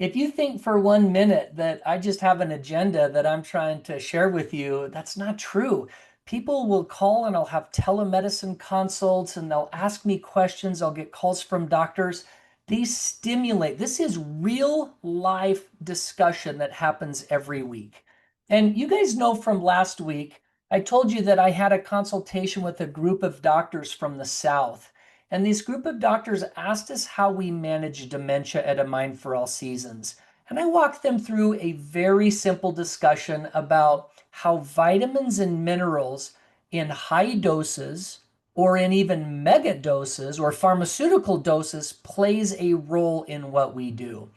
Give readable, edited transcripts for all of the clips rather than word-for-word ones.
If you think for 1 minute that I just have an agenda that I'm trying to share with you, that's not true. People will call and I'll have telemedicine consults and they'll ask me questions. I'll get calls from doctors. These stimulate. This is real life discussion that happens every week. And you guys know from last week, I told you that I had a consultation with a group of doctors from the South. And this group of doctors asked us how we manage dementia at A Mind for All Seasons. And I walked them through a very simple discussion about how vitamins and minerals in high doses or in even mega doses or pharmaceutical doses plays a role in what we do.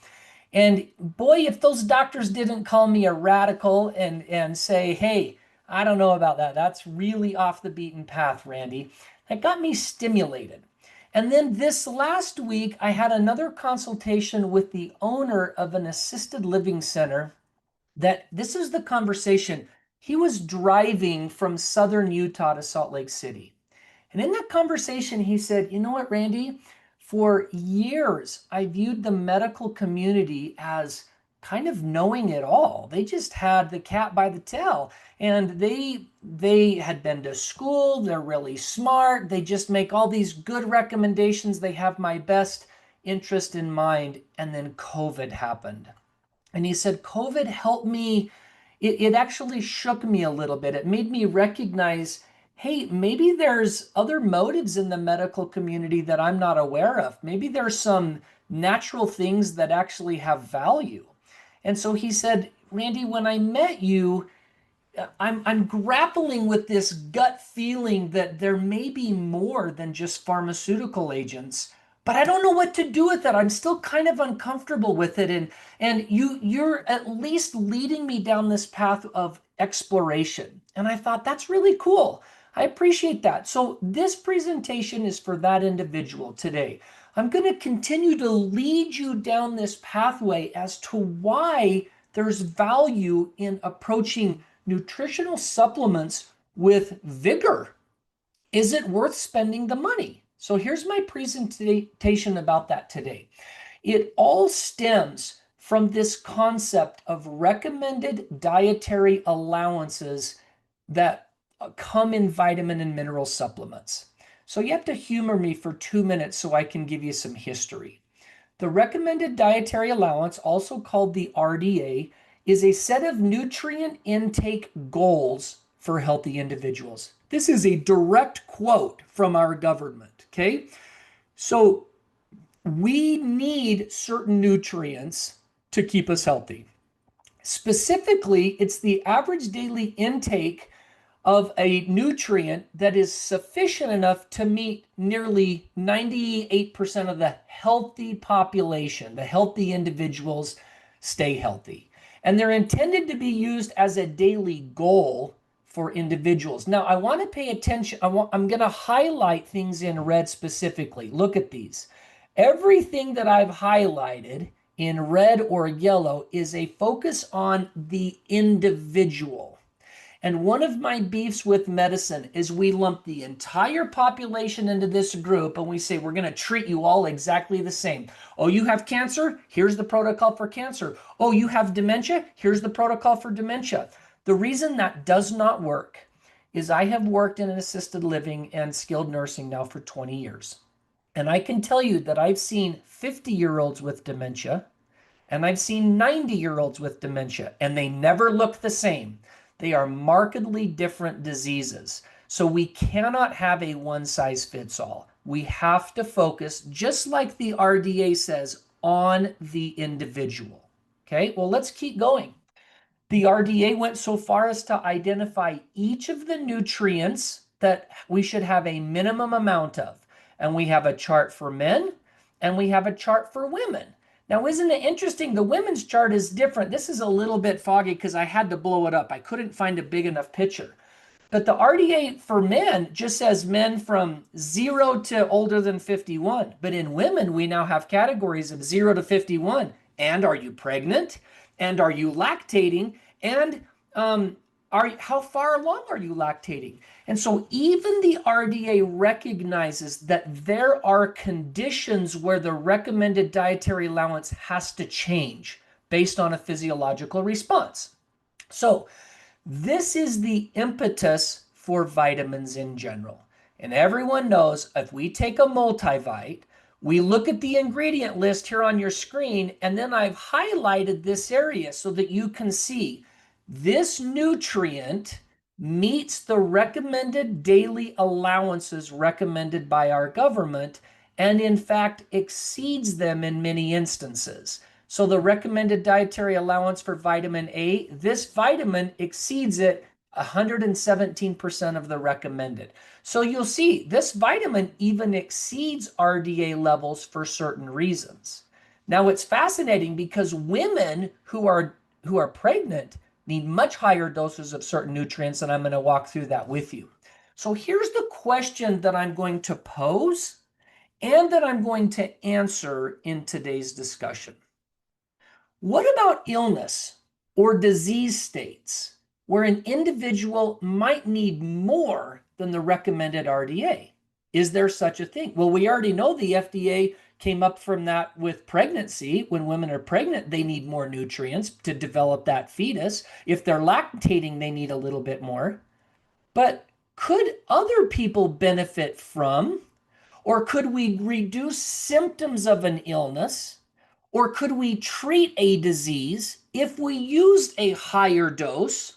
And boy, if those doctors didn't call me a radical and say, hey, I don't know about that. That's really off the beaten path, Randy. That got me stimulated. And then this last week, I had another consultation with the owner of an assisted living center that this is the conversation. He was driving from southern Utah to Salt Lake City. And in that conversation, he said, you know what, Randy? For years, I viewed the medical community as kind of knowing it all. They just had the cat by the tail, and they had been to school, they're really smart, they just make all these good recommendations, they have my best interest in mind. And then COVID happened. And he said, COVID helped me, it actually shook me a little bit. It made me recognize, hey, maybe there's other motives in the medical community that I'm not aware of. Maybe there's some natural things that actually have value. And so he said, Randy, when I met you, I'm grappling with this gut feeling that there may be more than just pharmaceutical agents, but I don't know what to do with it. I'm still kind of uncomfortable with it. And you're at least leading me down this path of exploration. And I thought that's really cool. I appreciate that. So this presentation is for that individual today. I'm going to continue to lead you down this pathway as to why there's value in approaching nutritional supplements with vigor. Is it worth spending the money? So here's my presentation about that today. It all stems from this concept of recommended dietary allowances that come in vitamin and mineral supplements. So you have to humor me for 2 minutes so I can give you some history. The recommended dietary allowance, also called the RDA, is a set of nutrient intake goals for healthy individuals. This is a direct quote from our government, okay? So we need certain nutrients to keep us healthy. Specifically, it's the average daily intake of a nutrient that is sufficient enough to meet nearly 98% of the healthy population, the healthy individuals stay healthy. And they're intended to be used as a daily goal for individuals. Now, I want to pay attention. I'm going to highlight things in red specifically. Look at these. Everything that I've highlighted in red or yellow is a focus on the individual. And one of my beefs with medicine is we lump the entire population into this group and we say, we're going to treat you all exactly the same. Oh, you have cancer? Here's the protocol for cancer. Oh, you have dementia? Here's the protocol for dementia. The reason that does not work is I have worked in an assisted living and skilled nursing now for 20 years. And I can tell you that I've seen 50-year-olds with dementia and I've seen 90-year-olds with dementia, and they never look the same. They are markedly different diseases. So we cannot have a one-size-fits-all. We have to focus, just like the RDA says, on the individual. Okay, well, let's keep going. The RDA went so far as to identify each of the nutrients that we should have a minimum amount of. And we have a chart for men and we have a chart for women. Now, isn't it interesting? The women's chart is different. This is a little bit foggy because I had to blow it up. I couldn't find a big enough picture. But the RDA for men just says men from 0 to older than 51. But in women, we now have categories of 0 to 51. And are you pregnant? And are you lactating? And how far along are you lactating? And so even the RDA recognizes that there are conditions where the recommended dietary allowance has to change based on a physiological response. So this is the impetus for vitamins in general. And everyone knows if we take a multivite, we look at the ingredient list here on your screen, and then I've highlighted this area so that you can see this nutrient meets the recommended daily allowances recommended by our government, and in fact exceeds them in many instances. So the recommended dietary allowance for vitamin A, this vitamin exceeds it 117% of the recommended. So you'll see this vitamin even exceeds RDA levels for certain reasons. Now it's fascinating because women who are pregnant need much higher doses of certain nutrients, and I'm going to walk through that with you. So here's the question that I'm going to pose and that I'm going to answer in today's discussion. What about illness or disease states where an individual might need more than the recommended RDA? Is there such a thing? Well, we already know the FDA came up from that with pregnancy. When women are pregnant, they need more nutrients to develop that fetus. If they're lactating, they need a little bit more. But could other people benefit from, or could we reduce symptoms of an illness? Or could we treat a disease if we used a higher dose,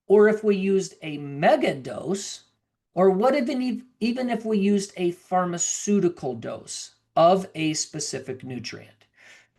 or if we used a mega dose, or what even if we used a pharmaceutical dose of a specific nutrient?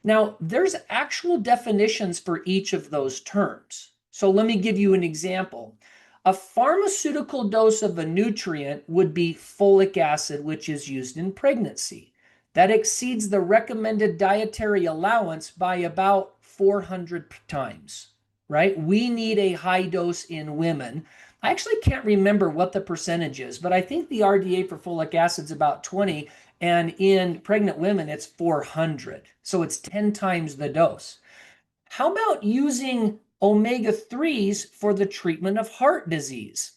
Now, there's actual definitions for each of those terms. So let me give you an example. A pharmaceutical dose of a nutrient would be folic acid, which is used in pregnancy. That exceeds the recommended dietary allowance by about 400 times, right? We need a high dose in women. I actually can't remember what the percentage is, but I think the RDA for folic acid is about 20, and in pregnant women, it's 400. So it's 10 times the dose. How about using omega-3s for the treatment of heart disease?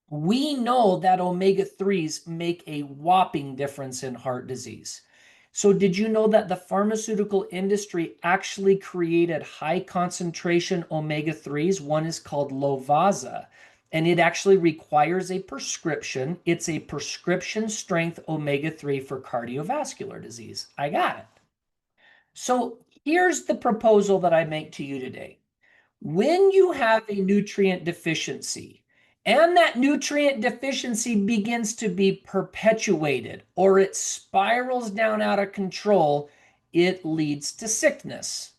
We know that omega-3s make a whopping difference in heart disease. So did you know that the pharmaceutical industry actually created high concentration omega-3s? One is called Lovaza, and it actually requires a prescription. It's a prescription strength omega-3 for cardiovascular disease. I got it. So here's the proposal that I make to you today. When you have a nutrient deficiency, and that nutrient deficiency begins to be perpetuated or it spirals down out of control, it leads to sickness.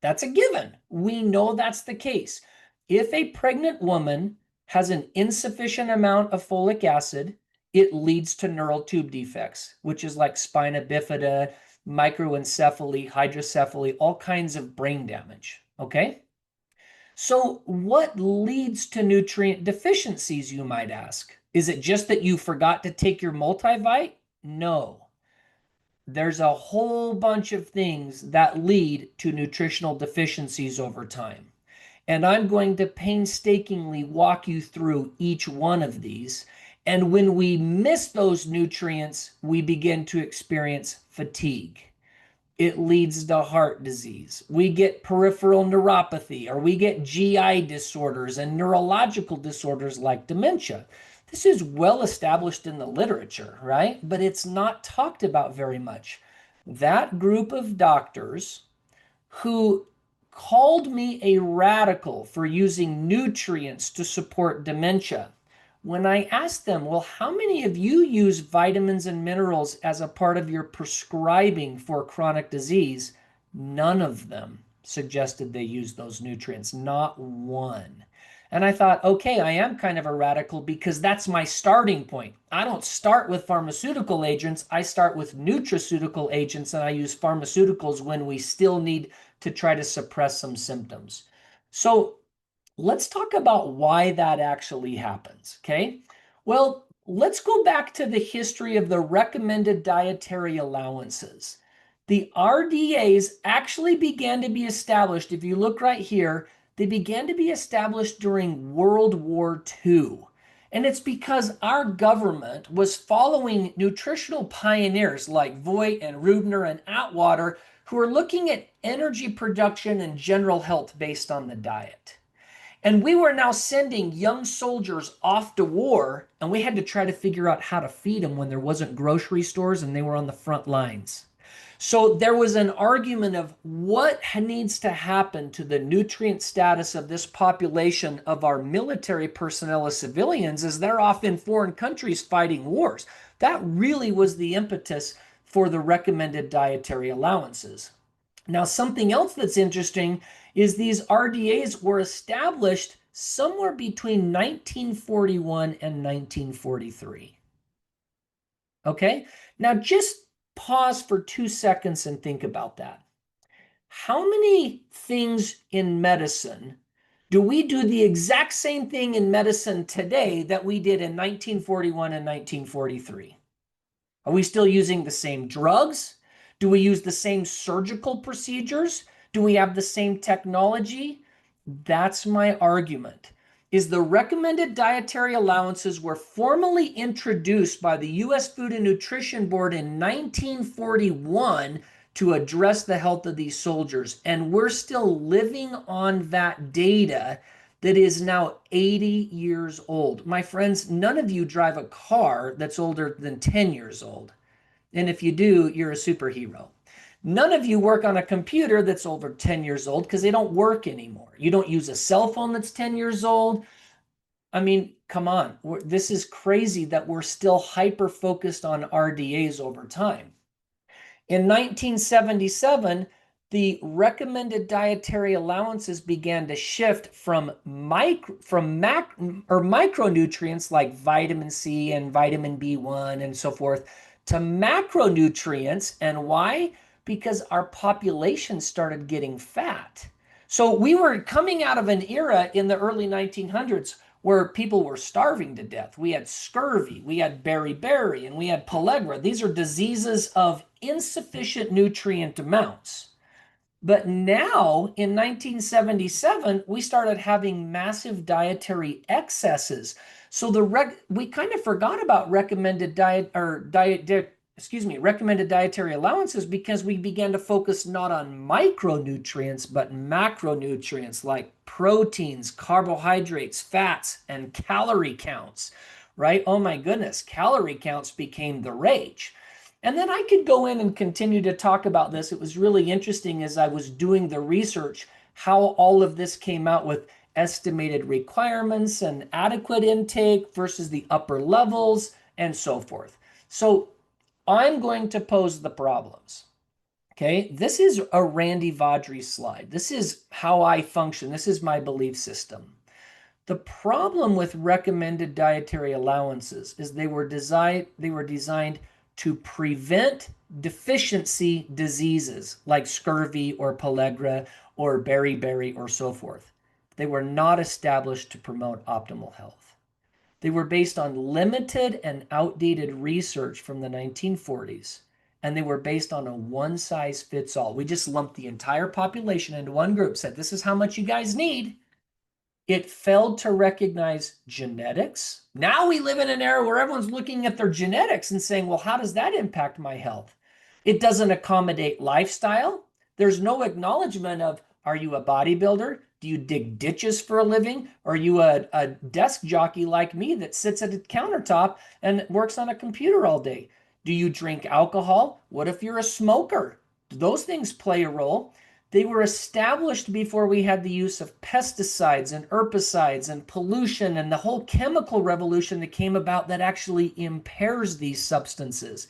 That's a given. We know that's the case. If a pregnant woman has an insufficient amount of folic acid, it leads to neural tube defects, which is like spina bifida, microencephaly, hydrocephaly, all kinds of brain damage. Okay? So what leads to nutrient deficiencies, you might ask? Is it just that you forgot to take your multivite? No. There's a whole bunch of things that lead to nutritional deficiencies over time. And I'm going to painstakingly walk you through each one of these. And when we miss those nutrients, we begin to experience fatigue. It leads to heart disease. We get peripheral neuropathy, or we get GI disorders and neurological disorders like dementia. This is well established in the literature, right? But it's not talked about very much. That group of doctors who called me a radical for using nutrients to support dementia, when I asked them, well, how many of you use vitamins and minerals as a part of your prescribing for chronic disease? None of them suggested they use those nutrients, not one. And I thought, okay, I am kind of a radical because that's my starting point. I don't start with pharmaceutical agents. I start with nutraceutical agents, and I use pharmaceuticals when we still need to try to suppress some symptoms. So let's talk about why that actually happens, okay? Well, let's go back to the history of the recommended dietary allowances. The RDAs actually began to be established, if you look right here, They began to be established during World War II. And it's because our government was following nutritional pioneers like Voigt and Rubner and Atwater, who were looking at energy production and general health based on the diet. And we were now sending young soldiers off to war, and we had to try to figure out how to feed them when there wasn't grocery stores and they were on the front lines. So there was an argument of what needs to happen to the nutrient status of this population of our military personnel as civilians as they're off in foreign countries fighting wars. That really was the impetus for the recommended dietary allowances. Now, something else that's interesting is these RDAs were established somewhere between 1941 and 1943. Okay, now just pause for 2 seconds and think about that. How many things in medicine do we do the exact same thing in medicine today that we did in 1941 and 1943? Are we still using the same drugs? Do we use the same surgical procedures? Do we have the same technology? That's my argument. Is the recommended dietary allowances were formally introduced by the U.S. Food and Nutrition Board in 1941 to address the health of these soldiers. And we're still living on that data that is now 80 years old. My friends, none of you drive a car that's older than 10 years old. And if you do, you're a superhero. None of you work on a computer that's over 10 years old because they don't work anymore. You don't use a cell phone that's 10 years old. I mean, come on. This is crazy that we're still hyper-focused on RDAs over time. In 1977, the recommended dietary allowances began to shift from micronutrients like vitamin C and vitamin B1 and so forth to macronutrients. And why? Because our population started getting fat. So we were coming out of an era in the early 1900s where people were starving to death. We had scurvy, we had beriberi, and we had pellagra. These are diseases of insufficient nutrient amounts. But now in 1977, we started having massive dietary excesses. So we kind of forgot about recommended recommended dietary allowances because we began to focus not on micronutrients, but macronutrients like proteins, carbohydrates, fats, and calorie counts, right? Oh my goodness, calorie counts became the rage. And then I could go in and continue to talk about this. It was really interesting as I was doing the research, how all of this came out with estimated requirements and adequate intake versus the upper levels and so forth. So I'm going to pose the problems. Okay, this is a Randy Vawdrey slide. This is how I function. This is my belief system. The problem with recommended dietary allowances is they were designed to prevent deficiency diseases like scurvy or pellagra or beriberi or so forth. They were not established to promote optimal health. They were based on limited and outdated research from the 1940s, and they were based on a one-size-fits-all. We just lumped the entire population into one group, said, this is how much you guys need. It failed to recognize genetics. Now we live in an era where everyone's looking at their genetics and saying, well, how does that impact my health? It doesn't accommodate lifestyle. There's no acknowledgement of, are you a bodybuilder? Do you dig ditches for a living? Are you a desk jockey like me that sits at a countertop and works on a computer all day? Do you drink alcohol? What if you're a smoker? Do those things play a role? They were established before we had the use of pesticides and herbicides and pollution and the whole chemical revolution that came about that actually impairs these substances.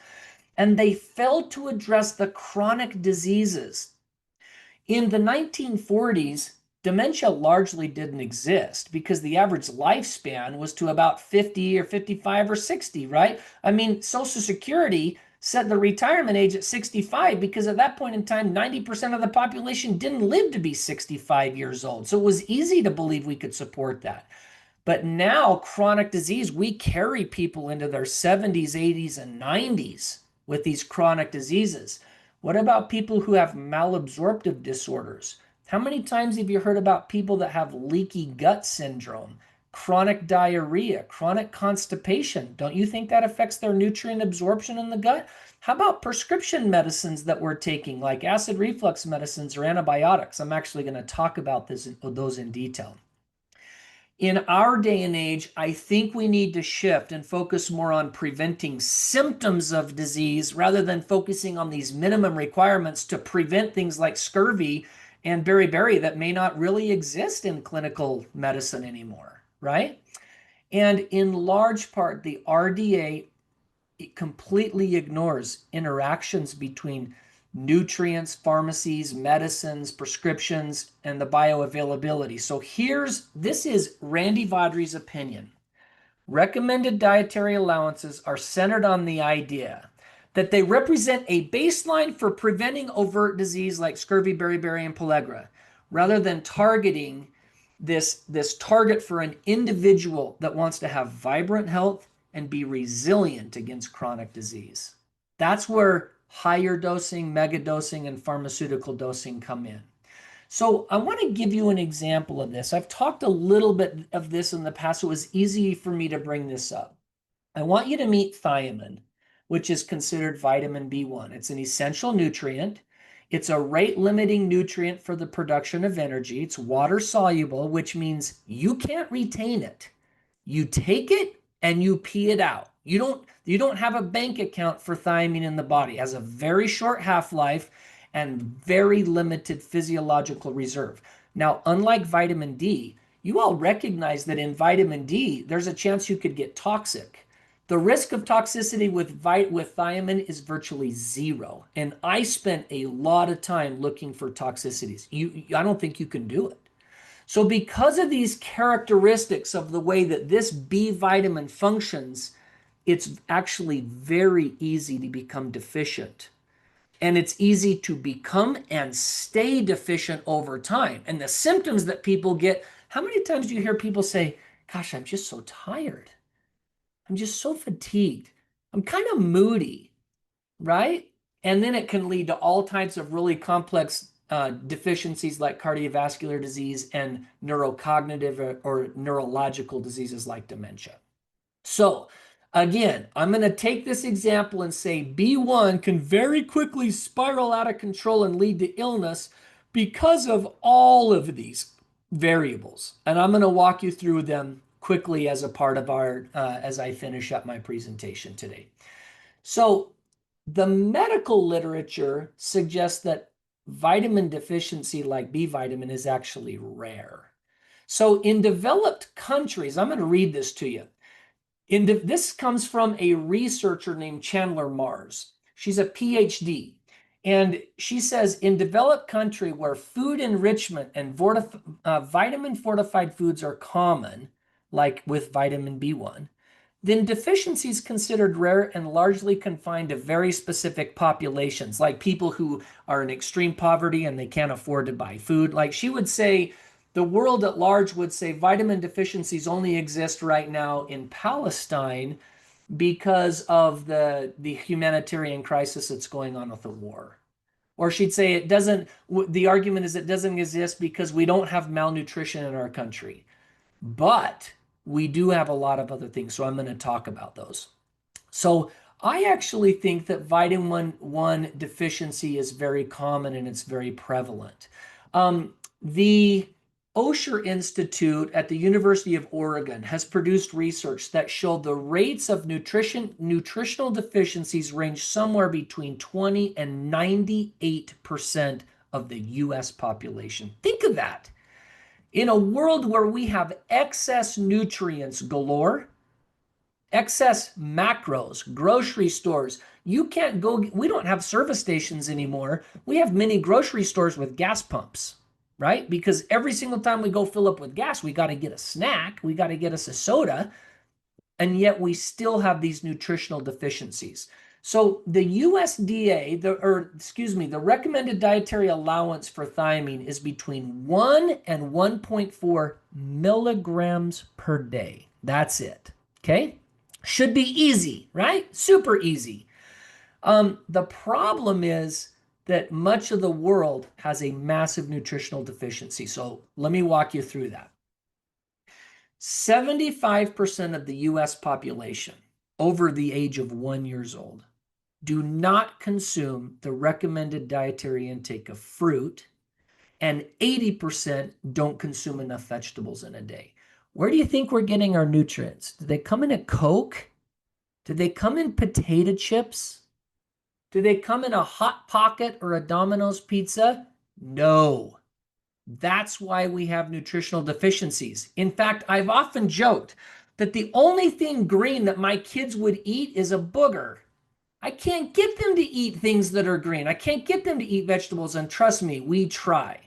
And they failed to address the chronic diseases. In the 1940s, dementia largely didn't exist because the average lifespan was to about 50 or 55 or 60, right? I mean, Social Security set the retirement age at 65 because at that point in time, 90% of the population didn't live to be 65 years old. So it was easy to believe we could support that. But now chronic disease, we carry people into their 70s, 80s, and 90s with these chronic diseases. What about people who have malabsorptive disorders? How many times have you heard about people that have leaky gut syndrome, chronic diarrhea, chronic constipation? Don't you think that affects their nutrient absorption in the gut? How about prescription medicines that we're taking, like acid reflux medicines or antibiotics? I'm actually going to talk about those in detail. In our day and age, I think we need to shift and focus more on preventing symptoms of disease rather than focusing on these minimum requirements to prevent things like scurvy and beriberi that may not really exist in clinical medicine anymore, right? And in large part, the RDA completely ignores interactions between nutrients, pharmacies, medicines, prescriptions, and the bioavailability. So this is Randy Vawdrey's opinion. Recommended dietary allowances are centered on the idea that they represent a baseline for preventing overt disease like scurvy, beriberi, and pellagra, rather than targeting this target for an individual that wants to have vibrant health and be resilient against chronic disease. That's where higher dosing, mega dosing, and pharmaceutical dosing come in. So I want to give you an example of this. I've talked a little bit of this in the past, so it was easy for me to bring this up. I want you to meet thiamine, which is considered vitamin B1. It's an essential nutrient. It's a rate-limiting nutrient for the production of energy. It's water-soluble, which means you can't retain it. You take it and you pee it out. You don't have a bank account for thiamine in the body. It has a very short half-life and very limited physiological reserve. Now, unlike vitamin D, you all recognize that in vitamin D, there's a chance you could get toxic. The risk of toxicity with thiamine is virtually zero. And I spent a lot of time looking for toxicities. I don't think you can do it. So because of these characteristics of the way that this B vitamin functions, it's actually very easy to become deficient. And it's easy to become and stay deficient over time. And the symptoms that people get, how many times do you hear people say, gosh, I'm just so tired. I'm just so fatigued. I'm kind of moody, right? And then it can lead to all types of really complex deficiencies like cardiovascular disease and neurocognitive or neurological diseases like dementia. So again, I'm going to take this example and say B1 can very quickly spiral out of control and lead to illness because of all of these variables. And I'm going to walk you through them quickly as a part of as I finish up my presentation today. So the medical literature suggests that vitamin deficiency like B vitamin is actually rare. So in developed countries, I'm going to read this to you. This comes from a researcher named Chandler Mars. She's a PhD. And she says in developed country where food enrichment and vitamin fortified foods are common, like with vitamin B1, then deficiency is considered rare and largely confined to very specific populations, like people who are in extreme poverty and they can't afford to buy food. Like she would say, the world at large would say vitamin deficiencies only exist right now in Palestine because of the humanitarian crisis that's going on with the war. Or she'd say it doesn't, the argument is it doesn't exist because we don't have malnutrition in our country. But we do have a lot of other things, so I'm going to talk about those. So I actually think that vitamin 1 deficiency is very common and it's very prevalent. The Osher Institute at the University of Oregon has produced research that showed the rates of nutritional deficiencies range somewhere between 20 and 98% of the US population. Think of that. In a world where we have excess nutrients galore, excess macros, grocery stores, you can't go, we don't have service stations anymore. We have many grocery stores with gas pumps, right? Because every single time we go fill up with gas, we got to get a snack, we got to get us a soda, and yet we still have these nutritional deficiencies. So the USDA, the recommended dietary allowance for thiamine is between 1 and 1.4 milligrams per day. That's it. Okay? Should be easy, right? Super easy. The problem is that much of the world has a massive nutritional deficiency. So let me walk you through that. 75% of the US population over the age of 1 year old do not consume the recommended dietary intake of fruit, and 80% don't consume enough vegetables in a day. Where do you think we're getting our nutrients? Do they come in a Coke? Do they come in potato chips? Do they come in a Hot Pocket or a Domino's pizza? No. That's why we have nutritional deficiencies. In fact, I've often joked that the only thing green that my kids would eat is a booger. I can't get them to eat things that are green. I can't get them to eat vegetables, and trust me, we try.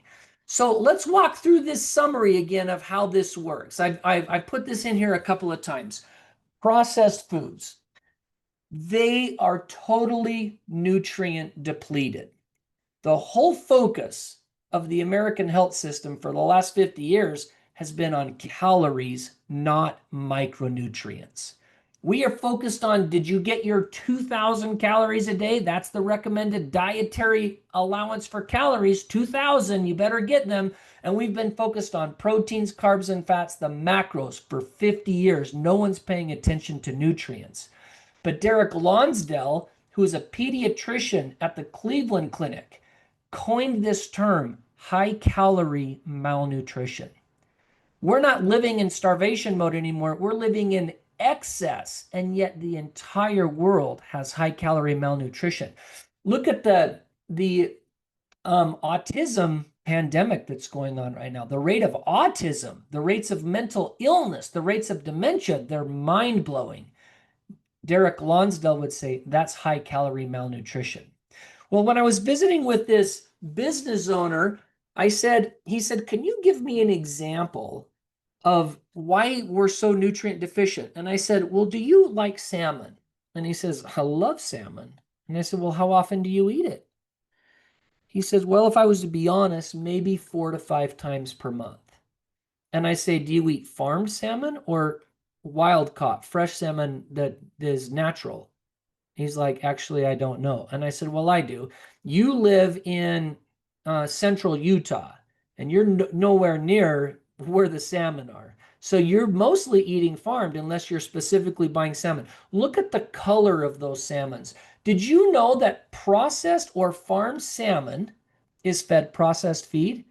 So let's walk through this summary again of how this works. I've put this in here a couple of times. Processed foods, they are totally nutrient depleted. The whole focus of the American health system for the last 50 years has been on calories, not micronutrients. We are focused on, did you get your 2,000 calories a day? That's the recommended dietary allowance for calories, 2,000, you better get them. And we've been focused on proteins, carbs, and fats, the macros, for 50 years. No one's paying attention to nutrients. But Derek Lonsdale, who is a pediatrician at the Cleveland Clinic, coined this term, high-calorie malnutrition. We're not living in starvation mode anymore. We're living in excess, and yet the entire world has high-calorie malnutrition. Look at the autism pandemic that's going on right now. The rate of autism, the rates of mental illness, the rates of dementia, they're mind-blowing. Derek Lonsdale would say that's high-calorie malnutrition. Well, when I was visiting with this business owner, he said, can you give me an example of why we're so nutrient deficient? And I said, well, do you like salmon? And he says, I love salmon. And I said, well, how often do you eat it? He says, well, if I was to be honest, maybe 4 to 5 times per month. And I say, do you eat farmed salmon or wild caught, fresh salmon that is natural? He's like, actually, I don't know. And I said, well, I do. You live in central Utah, and you're nowhere near where the salmon are. So you're mostly eating farmed unless you're specifically buying salmon. Look at the color of those salmons. Did you know that processed or farmed salmon is fed processed feed?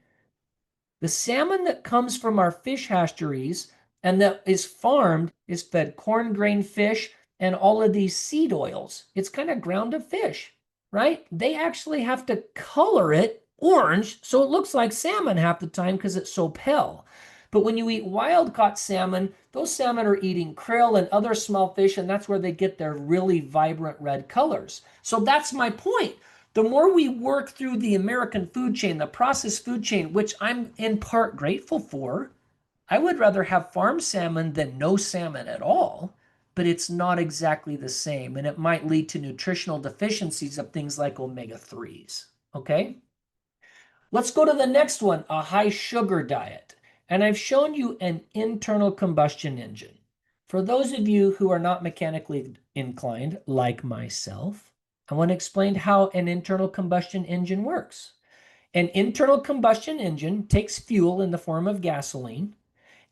The salmon that comes from our fish hatcheries and that is farmed is fed corn grain fish and all of these seed oils. It's kind of ground up fish, right? They actually have to color it orange so it looks like salmon half the time because it's so pale. But when you eat wild caught salmon, those salmon are eating krill and other small fish, and that's where they get their really vibrant red colors. So that's my point. The more we work through the American food chain, the processed food chain, which I'm in part grateful for, I would rather have farm salmon than no salmon at all, but it's not exactly the same, and it might lead to nutritional deficiencies of things like omega-3s, okay? Let's go to the next one, a high sugar diet. And I've shown you an internal combustion engine. For those of you who are not mechanically inclined, like myself, I want to explain how an internal combustion engine works. An internal combustion engine takes fuel in the form of gasoline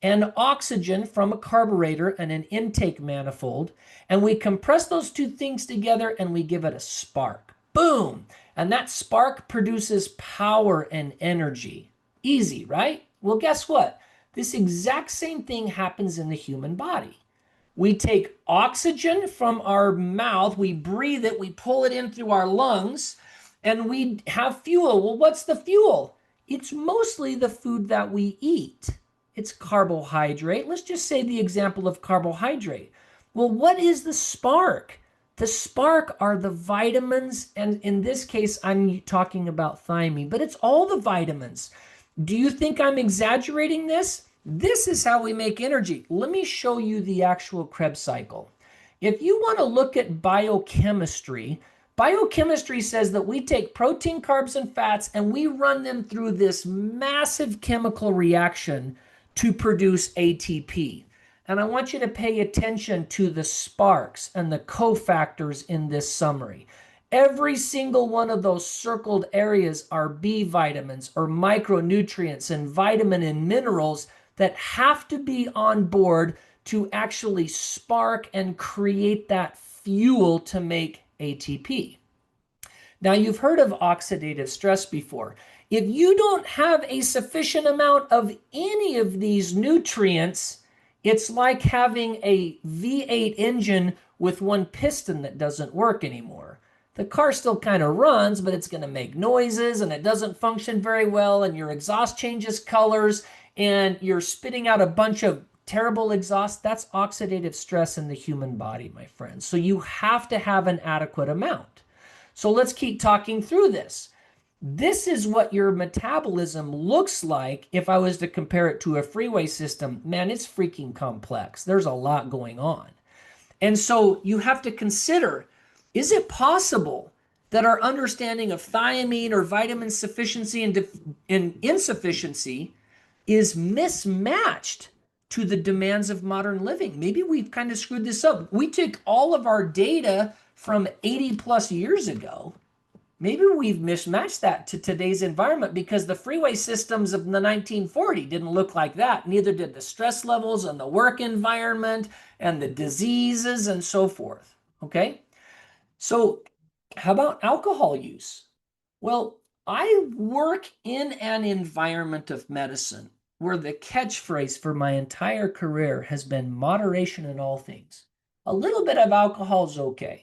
and oxygen from a carburetor and an intake manifold, and we compress those two things together and we give it a spark. Boom! And that spark produces power and energy. Easy, right? Well, guess what? This exact same thing happens in the human body. We take oxygen from our mouth, we breathe it, we pull it in through our lungs, and we have fuel. Well, what's the fuel? It's mostly the food that we eat. It's carbohydrate. Let's just say the example of carbohydrate. Well, what is the spark? The spark are the vitamins, and in this case, I'm talking about thiamine, but it's all the vitamins. Do you think I'm exaggerating this? This is how we make energy. Let me show you the actual Krebs cycle. If you want to look at biochemistry, biochemistry says that we take protein, carbs, and fats, and we run them through this massive chemical reaction to produce ATP. And I want you to pay attention to the sparks and the cofactors in this summary. Every single one of those circled areas are B vitamins or micronutrients and vitamin and minerals that have to be on board to actually spark and create that fuel to make ATP. Now, you've heard of oxidative stress before. If you don't have a sufficient amount of any of these nutrients, it's like having a V8 engine with one piston that doesn't work anymore. The car still kind of runs, but it's going to make noises and it doesn't function very well, and your exhaust changes colors and you're spitting out a bunch of terrible exhaust. That's oxidative stress in the human body, my friends. So you have to have an adequate amount. So let's keep talking through this. This is what your metabolism looks like if I was to compare it to a freeway system. Man, it's freaking complex. There's a lot going on. And so you have to consider, is it possible that our understanding of thiamine or vitamin sufficiency and insufficiency is mismatched to the demands of modern living? Maybe we've kind of screwed this up. We took all of our data from 80 plus years ago. Maybe we've mismatched that to today's environment, because the freeway systems of the 1940 didn't look like that. Neither did the stress levels and the work environment and the diseases and so forth. Okay. So how about alcohol use? Well, I work in an environment of medicine where the catchphrase for my entire career has been moderation in all things. A little bit of alcohol is okay.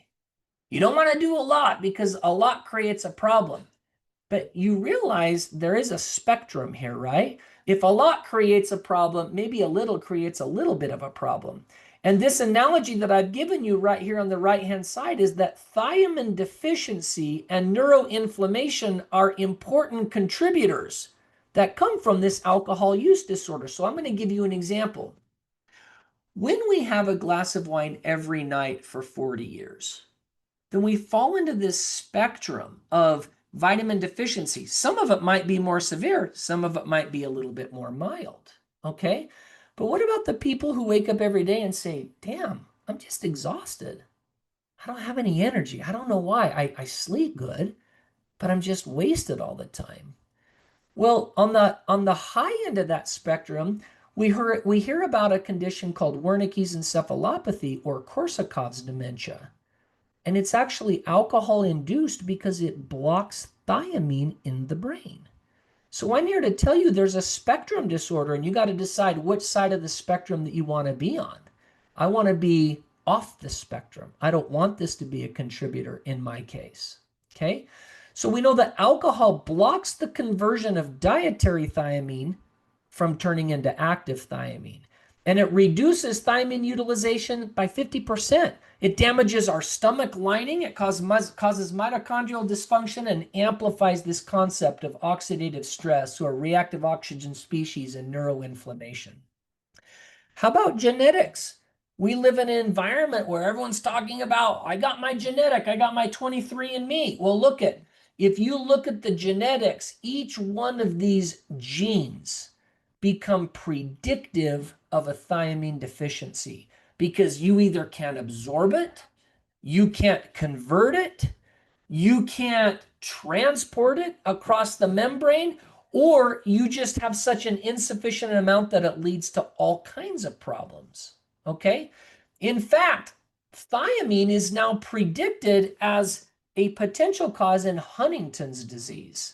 You don't want to do a lot because a lot creates a problem. But you realize there is a spectrum here, right? If a lot creates a problem, maybe a little creates a little bit of a problem. And this analogy that I've given you right here on the right-hand side is that thiamine deficiency and neuroinflammation are important contributors that come from this alcohol use disorder. So I'm going to give you an example. When we have a glass of wine every night for 40 years, then we fall into this spectrum of vitamin deficiency. Some of it might be more severe. Some of it might be a little bit more mild. Okay. But what about the people who wake up every day and say, damn, I'm just exhausted. I don't have any energy. I don't know why. I sleep good, but I'm just wasted all the time. Well, on the high end of that spectrum, we hear about a condition called Wernicke's encephalopathy or Korsakoff's dementia. And it's actually alcohol induced because it blocks thiamine in the brain. So I'm here to tell you there's a spectrum disorder, and you got to decide which side of the spectrum that you want to be on. I want to be off the spectrum. I don't want this to be a contributor in my case. Okay. So we know that alcohol blocks the conversion of dietary thiamine from turning into active thiamine. And it reduces thiamine utilization by 50%. It damages our stomach lining. It causes mitochondrial dysfunction and amplifies this concept of oxidative stress or reactive oxygen species and neuroinflammation. How about genetics? We live in an environment where everyone's talking about, I got my genetic, I got my 23andMe. Well, if you look at the genetics, each one of these genes become predictive of a thiamine deficiency, because you either can't absorb it, you can't convert it, you can't transport it across the membrane, or you just have such an insufficient amount that it leads to all kinds of problems. Okay? In fact, thiamine is now predicted as a potential cause in Huntington's disease.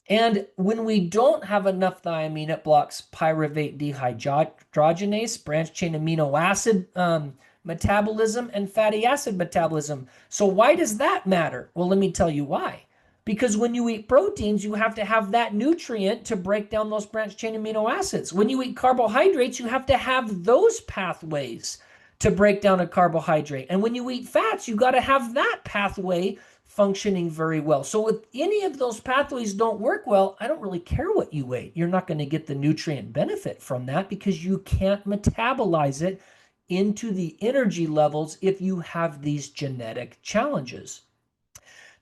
And when we don't have enough thiamine, it blocks pyruvate dehydrogenase, branched chain amino acid metabolism, and fatty acid metabolism. So why does that matter? Well, let me tell you why. Because when you eat proteins, you have to have that nutrient to break down those branched chain amino acids. When you eat carbohydrates, you have to have those pathways to break down a carbohydrate. And when you eat fats, you got to have that pathway functioning very well. So if any of those pathways don't work well, I don't really care what you ate. You're not going to get the nutrient benefit from that because you can't metabolize it into the energy levels if you have these genetic challenges.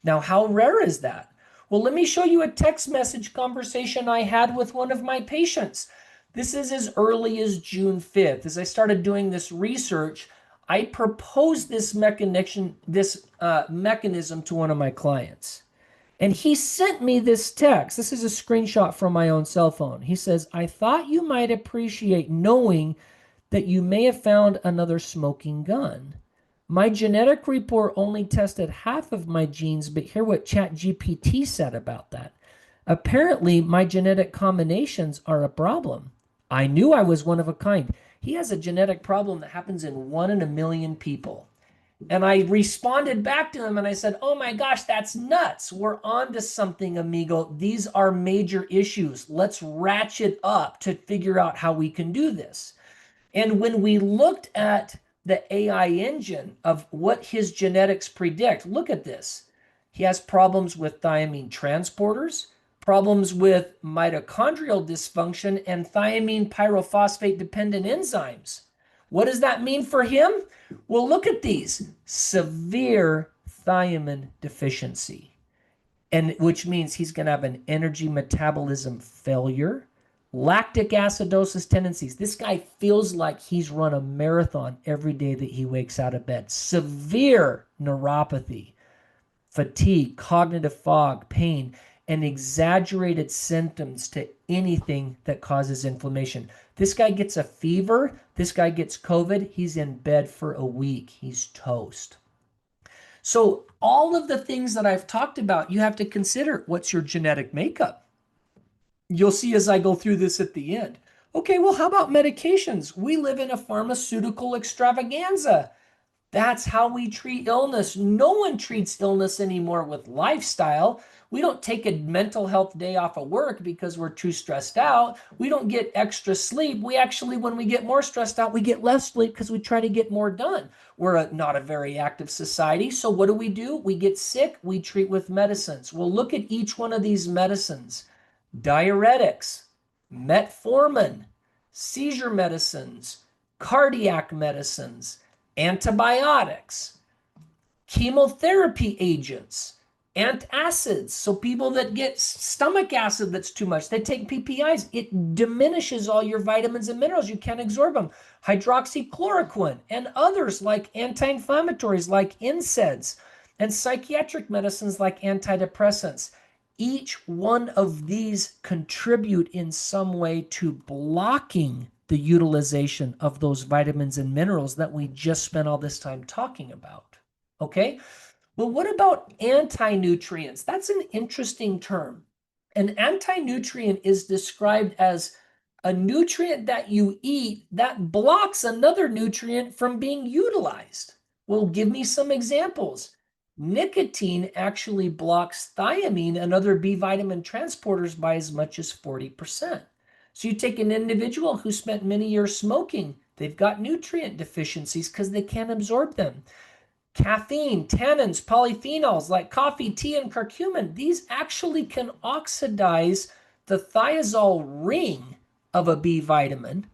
Now, how rare is that? Well, let me show you a text message conversation I had with one of my patients. This is as early as June 5th. As I started doing this research, I proposed this mechanism to one of my clients. And he sent me this text. This is a screenshot from my own cell phone. He says, I thought you might appreciate knowing that you may have found another smoking gun. My genetic report only tested half of my genes, but hear what ChatGPT said about that. Apparently, my genetic combinations are a problem. I knew I was one of a kind. He has a genetic problem that happens in 1 in a million people. And I responded back to him and I said, oh my gosh, that's nuts. We're on to something, amigo. These are major issues. Let's ratchet up to figure out how we can do this. And when we looked at the AI engine of what his genetics predict, look at this. He has problems with thiamine transporters, problems with mitochondrial dysfunction, and thiamine pyrophosphate dependent enzymes. What does that mean for him? Well, look at these. Severe thiamine deficiency, and which means he's going to have an energy metabolism failure, lactic acidosis tendencies. This guy feels like he's run a marathon every day that he wakes out of bed. Severe neuropathy, fatigue, cognitive fog, pain, and exaggerated symptoms to anything that causes inflammation. This guy gets a fever. This guy gets COVID. He's in bed for a week. He's toast. So all of the things that I've talked about, you have to consider what's your genetic makeup. You'll see as I go through this at the end. Okay, well, how about medications? We live in a pharmaceutical extravaganza. That's how we treat illness. No one treats illness anymore with lifestyle. We don't take a mental health day off of work because we're too stressed out. We don't get extra sleep. We actually, when we get more stressed out, we get less sleep because we try to get more done. We're not a very active society. So what do? We get sick. We treat with medicines. Well, look at each one of these medicines. Diuretics, metformin, seizure medicines, cardiac medicines, antibiotics, chemotherapy agents, antacids. So people that get stomach acid that's too much, they take PPIs. It diminishes all your vitamins and minerals. You can't absorb them. Hydroxychloroquine and others like anti-inflammatories like NSAIDs and psychiatric medicines like antidepressants. Each one of these contribute in some way to blocking the utilization of those vitamins and minerals that we just spent all this time talking about. Okay? Well, what about anti-nutrients? That's an interesting term. An anti-nutrient is described as a nutrient that you eat that blocks another nutrient from being utilized. Well, give me some examples. Nicotine actually blocks thiamine and other B vitamin transporters by as much as 40%. So you take an individual who spent many years smoking, they've got nutrient deficiencies because they can't absorb them. Caffeine, tannins, polyphenols like coffee, tea, and curcumin, these actually can oxidize the thiazole ring of a B vitamin,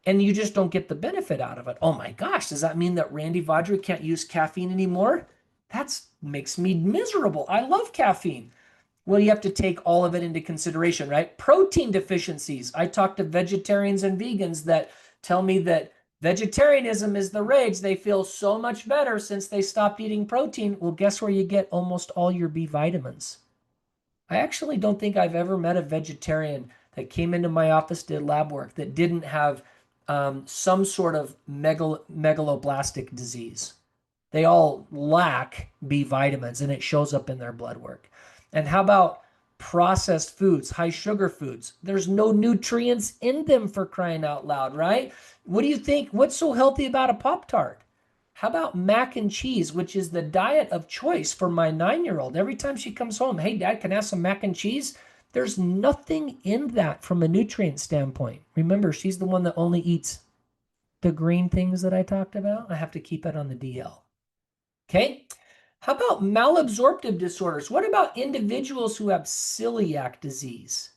and you just don't get the benefit out of it. Oh my gosh, does that mean that Randy Vawdrey can't use caffeine anymore? That makes me miserable. I love caffeine. Well, you have to take all of it into consideration, right? Protein deficiencies. I talk to vegetarians and vegans that tell me that vegetarianism is the rage. They feel so much better since they stopped eating protein. Well, guess where you get almost all your B vitamins? I actually don't think I've ever met a vegetarian that came into my office, did lab work, that didn't have some sort of megaloblastic disease. They all lack B vitamins, and it shows up in their blood work. And how about processed foods, high sugar foods? There's no nutrients in them, for crying out loud, right? What do you think? What's so healthy about a Pop-Tart? How about mac and cheese, which is the diet of choice for my 9-year-old? Every time she comes home, hey, Dad, can I have some mac and cheese? There's nothing in that from a nutrient standpoint. Remember, she's the one that only eats the green things that I talked about. I have to keep it on the DL. Okay. How about malabsorptive disorders? What about individuals who have celiac disease?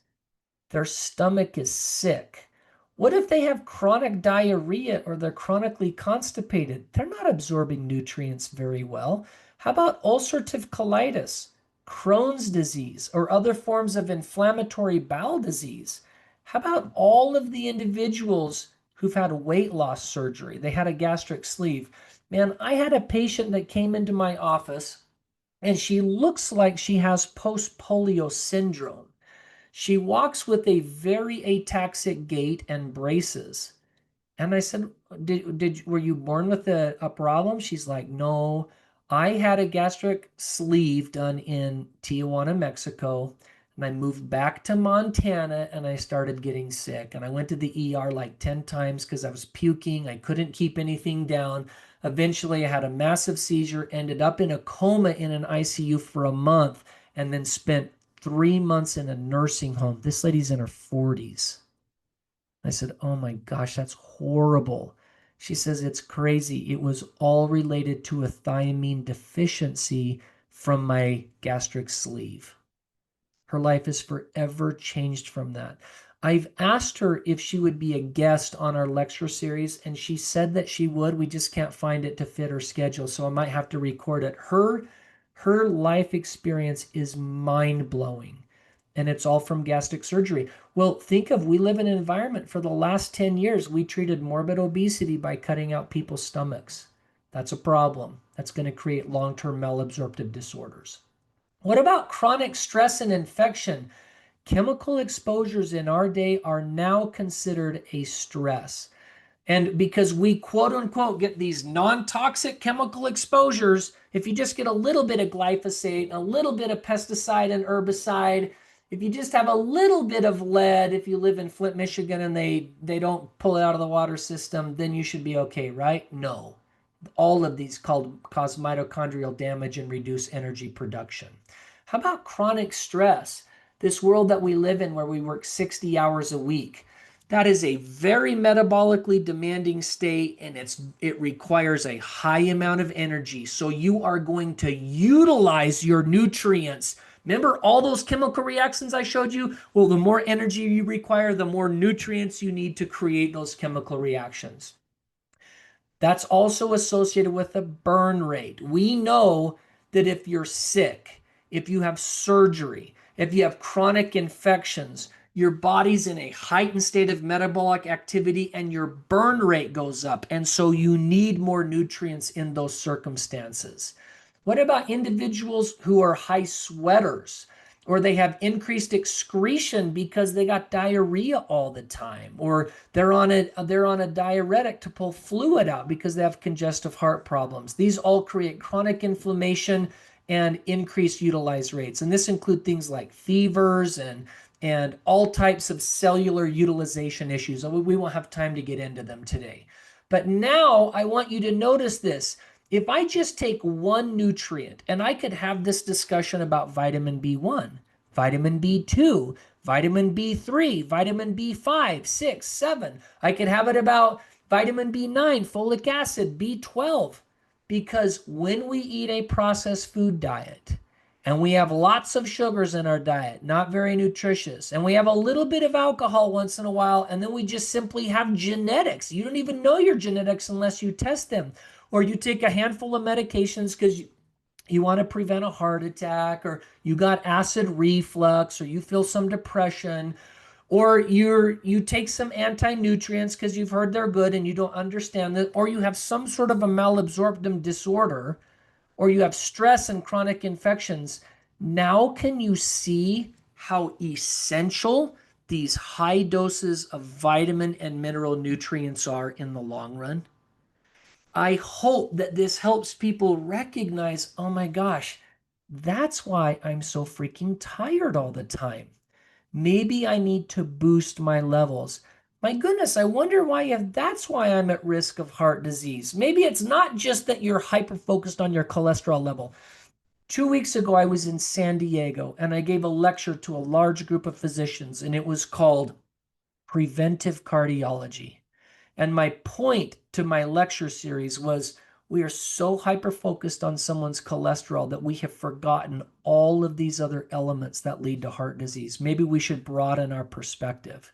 Their stomach is sick. What if they have chronic diarrhea or they're chronically constipated? They're not absorbing nutrients very well. How about ulcerative colitis, Crohn's disease, or other forms of inflammatory bowel disease? How about all of the individuals who've had weight loss surgery? They had a gastric sleeve. Man, I had a patient that came into my office and she looks like she has post-polio syndrome. She walks with a very ataxic gait and braces. And I said, were you born with a problem? She's like, no, I had a gastric sleeve done in Tijuana, Mexico. And I moved back to Montana and I started getting sick. And I went to the ER like 10 times because I was puking. I couldn't keep anything down. Eventually, I had a massive seizure, ended up in a coma in an ICU for a month, and then spent 3 months in a nursing home. This lady's in her 40s. I said, "Oh my gosh, that's horrible." She says, "It's crazy. It was all related to a thiamine deficiency from my gastric sleeve." Her life is forever changed from that. I've asked her if she would be a guest on our lecture series, and she said that she would. We just can't find it to fit her schedule, so I might have to record it. Her life experience is mind-blowing, and it's all from gastric surgery. Well, think of we live in an environment for the last 10 years, we treated morbid obesity by cutting out people's stomachs. That's a problem. That's going to create long-term malabsorptive disorders. What about chronic stress and infection? Chemical exposures in our day are now considered a stress. And because we quote unquote get these non toxic chemical exposures, if you just get a little bit of glyphosate, a little bit of pesticide and herbicide, if you just have a little bit of lead, if you live in Flint, Michigan, and they don't pull it out of the water system, then you should be okay, right? No. All of these cause mitochondrial damage and reduce energy production. How about chronic stress? This world that we live in where we work 60 hours a week. That is a very metabolically demanding state and it requires a high amount of energy. So you are going to utilize your nutrients. Remember all those chemical reactions I showed you? Well, the more energy you require, the more nutrients you need to create those chemical reactions. That's also associated with the burn rate. We know that if you're sick, if you have surgery, if you have chronic infections, your body's in a heightened state of metabolic activity and your burn rate goes up. And so you need more nutrients in those circumstances. What about individuals who are high sweaters? Or they have increased excretion because they got diarrhea all the time, or they're on a diuretic to pull fluid out because they have congestive heart problems. These all create chronic inflammation and increased utilized rates. And this include things like fevers and all types of cellular utilization issues. We won't have time to get into them today. But now I want you to notice this. If I just take one nutrient, and I could have this discussion about vitamin B1, vitamin B2, vitamin B3, vitamin B5, 6, 7. I could have it about vitamin B9, folic acid, B12. Because when we eat a processed food diet, and we have lots of sugars in our diet, not very nutritious, and we have a little bit of alcohol once in a while, and then we just simply have genetics. You don't even know your genetics unless you test them. Or you take a handful of medications because you want to prevent a heart attack, or you got acid reflux, or you feel some depression, or you take some anti-nutrients because you've heard they're good and you don't understand that, or you have some sort of a malabsorption disorder, or you have stress and chronic infections. Now can you see how essential these high doses of vitamin and mineral nutrients are in the long run? I hope that this helps people recognize, oh my gosh, that's why I'm so freaking tired all the time. Maybe I need to boost my levels. My goodness, I wonder why if that's why I'm at risk of heart disease. Maybe it's not just that you're hyper focused on your cholesterol level. 2 weeks ago, I was in San Diego and I gave a lecture to a large group of physicians, and it was called Preventive Cardiology. And my point to my lecture series was we are so hyper focused on someone's cholesterol that we have forgotten all of these other elements that lead to heart disease. Maybe we should broaden our perspective.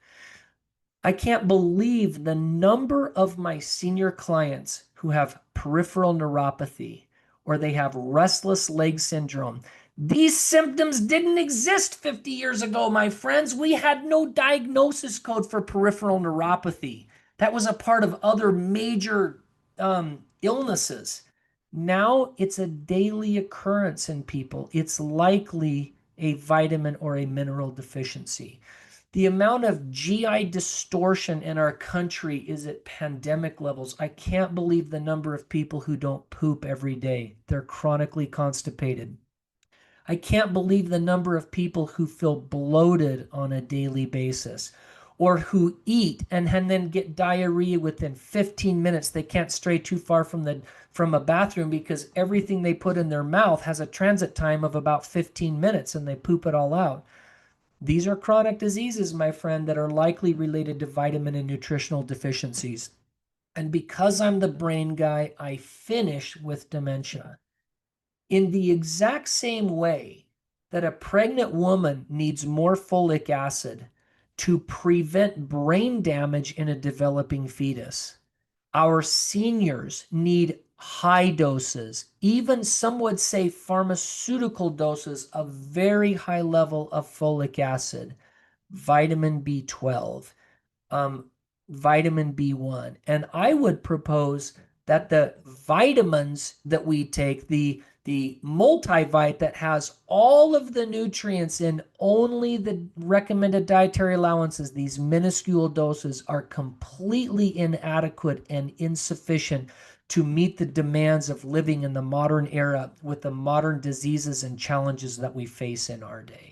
I can't believe the number of my senior clients who have peripheral neuropathy or they have restless leg syndrome. These symptoms didn't exist 50 years ago, my friends. We had no diagnosis code for peripheral neuropathy. That was a part of other major illnesses. Now it's a daily occurrence in people. It's likely a vitamin or a mineral deficiency. The amount of GI distortion in our country is at pandemic levels. I can't believe the number of people who don't poop every day. They're chronically constipated. I can't believe the number of people who feel bloated on a daily basis or who eat and then get diarrhea within 15 minutes. They can't stray too far from a bathroom because everything they put in their mouth has a transit time of about 15 minutes and they poop it all out. These are chronic diseases, my friend, that are likely related to vitamin and nutritional deficiencies. And because I'm the brain guy, I finish with dementia. In the exact same way that a pregnant woman needs more folic acid to prevent brain damage in a developing fetus, our seniors need high doses, even some would say pharmaceutical doses of very high level of folic acid, vitamin B12, um, vitamin B1. And I would propose that the vitamins that we take, the multivite that has all of the nutrients in only the recommended dietary allowances, these minuscule doses are completely inadequate and insufficient to meet the demands of living in the modern era with the modern diseases and challenges that we face in our day.